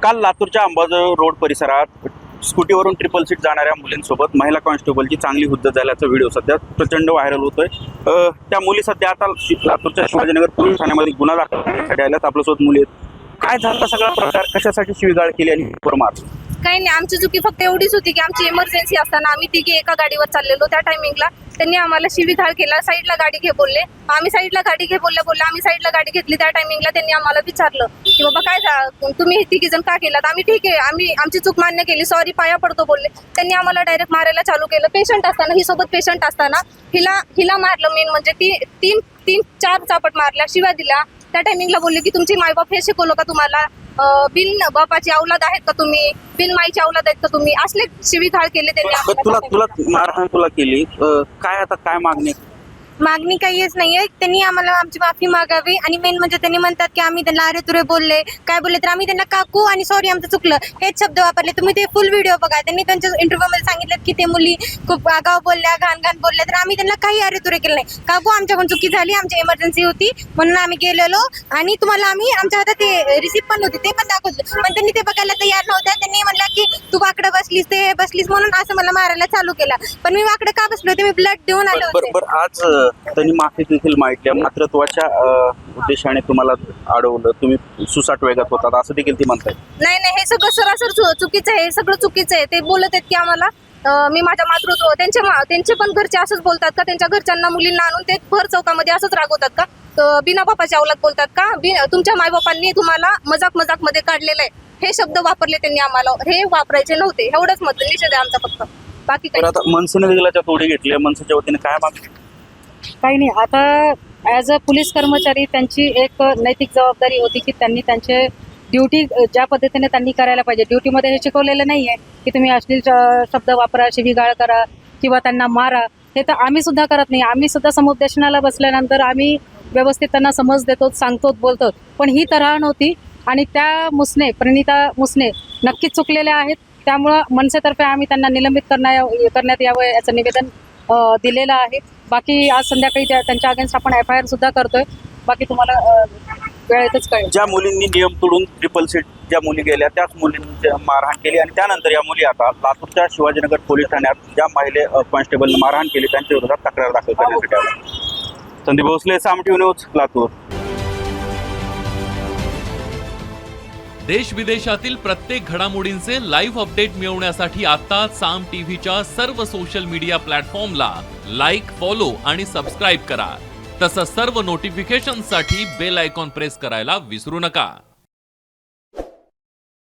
काल लातूरच्या अंबाजोगाई रोड परिसरात स्कूटीवरून ट्रिपल सीट जाणाऱ्या मुलींसोबत महिला कॉन्स्टेबलची चांगली हुज्जत झाल्याचा व्हिडिओ सध्या प्रचंड व्हायरल होतोय। त्या मुली सध्या आता लातूरच्या शिवाजीनगर पोलीस ठाण्यामध्ये गुन्हा दाखल करण्यासाठी आल्यात। आपल्यासोबत मुली आहेत। काय झाला सगळा प्रकार, कशासाठी शिवीगाळ केली आणि मार? काही नाही, आमची चुकी फक्त एवढीच होती की आमची इमर्जन्सी असताना आम्ही तिघे एका गाडीवर चाललेलो। त्या टायमिंगला त्यांनी आम्हाला शिवीगाळ केला, साईडला गाडी घे बोलले। आम्ही साईडला गाडी घे बोलले आम्ही साईडला गाडी घेतली। त्या टायमिंगला त्यांनी आम्हाला विचारलं की बाबा काय तुम्ही तिघी जण का केलात? आम्ही ठीक आहे, आम्ही आमची चूक मान्य केली, सॉरी पाया पडतो बोलले। त्यांनी आम्हाला डायरेक्ट मारायला चालू केलं। पेशंट असताना, ही सोबत पेशंट असताना हिला मारलं। मेन म्हणजे तीन चार चापट मारल्या, शिव्या दिल्या। त्या टायमिंगला बोलले की तुमची मायबाप हे शिकवलं का तुम्हाला? बिन बापाची औलाद आहेत का तुम्ही? बिन माईची औलाद आहेत का तुम्ही? असले शिवीगाळ केले त्यांनी। तुला मारहाण तुला केली, काय आता काय मागणी? मागणी काहीच नाहीये। त्यांनी आम्हाला आमची माफी मागावी आणि मेन म्हणजे त्यांनी म्हणतात की आम्ही त्यांना अरे तुरे बोलले, काय बोलले तर आम्ही त्यांना काकू आणि सॉरी आमचं चुकलं हेच शब्द वापरले। तुम्ही ते फुल व्हिडिओ बघा। त्यांनी त्यांच्या इंटरव्ह्यू मध्ये सांगितलं की ते मुली खूप आगाव बोलल्या, घाण बोलल्या, तर आम्ही त्यांना काही अरे तुरे केलं नाही। काकू आमच्याकडून चुकी झाली, आमची इमर्जन्सी होती म्हणून आम्ही गेलेलो आणि तुम्हाला आम्ही आमच्या हातात ते रिसिप्ट पण होती ते पण दाखवलं, पण त्यांनी ते बघायला तयार नव्हत्या। त्यांनी म्हणलं की तू वाकडं बसलीस, ते बसलीस म्हणून असं मला मारायला चालू केला। पण मी वाकडं का बसलो होते? मी ब्लड देऊन आलो होते। बरोबर, आज त्यांनी माफी देखील मागितली, मात्र त्वच्या उद्देशाने तुम्हाला अडवलं, तुम्ही सुसाट वेगात होतात असं देखील ती म्हणताय। नाही, हे सगळं सरासर चुकीचं आहे, हे सगळं चुकीचं आहे। ते बोलत आहेत की आम्हाला मी माझ्या मातृत्व, त्यांचे पण घरचे असंच बोलतात का? त्यांच्या घरच्यांना मुलींना आणून ते भर चौकामध्ये असंच रागवतात का? बिना बापाच्या औलाद बोलतात का? तुमच्या मायबापांनी तुम्हाला मजाक मध्ये काढलेलं आहे, हे शब्द वापरले त्यांनी। आम्हाला हे वापरायचे नव्हते, एवढंच मत निषेध आहे आमचा फक्त, बाकी काही। आता मनसेने दिलाच्या तोडी घेतली, मनसेच्या वतीने काय मागणी? काही नाही, आता ॲज अ पोलीस कर्मचारी त्यांची एक नैतिक जबाबदारी होती की त्यांनी त्यांचे ड्युटी ज्या पद्धतीने त्यांनी करायला पाहिजे। ड्युटीमध्ये हे शिकवलेलं नाही आहे की तुम्ही अश्लील शब्द वापरा, शिवीगाळ करा किंवा त्यांना मारा। हे तर आम्ही सुद्धा करत नाही। आम्ही सुद्धा समुपदेशनाला बसल्यानंतर आम्ही व्यवस्थित त्यांना समज देतो, सांगतो, बोलतो। पण ही तऱ्हा नव्हती आणि त्या प्रणिता मुसने नक्कीच चुकलेल्या आहेत। त्यामुळं मनसेतर्फे आम्ही त्यांना निलंबित करण्यात यावं याचं निवेदन दिलेलं आहे। बाकी आज संध्याकाळी त्यांच्या अगेन्स्ट आपण FIR सुद्धा करतोय। बाकी तुम्हाला वेळेतच कळेल। ज्या मुलींनी नियम तोडून ट्रिपल सीट ज्या मुली गेल्या त्याच मुलींची मारहाण केली आणि त्यानंतर या मुली आता लातूरच्या शिवाजीनगर पोलीस ठाण्यात ज्या महिला कॉन्स्टेबलने मारहाण केली त्यांच्या विरोधात तक्रार दाखल करण्यासाठी आला। संदीप भोसले, साम टीव्ही न्यूज, लातूर। देश विदेशातील प्रत्येक घडामोडींचे लाईव्ह अपडेट मिळवण्यासाठी आता साम टीव्हीच्या सर्व सोशल मीडिया प्लॅटफॉर्मला लाईक, फॉलो आणि सबस्क्राईब करा। तसंच सर्व नोटिफिकेशनसाठी बेल आयकॉन प्रेस करायला विसरू नका।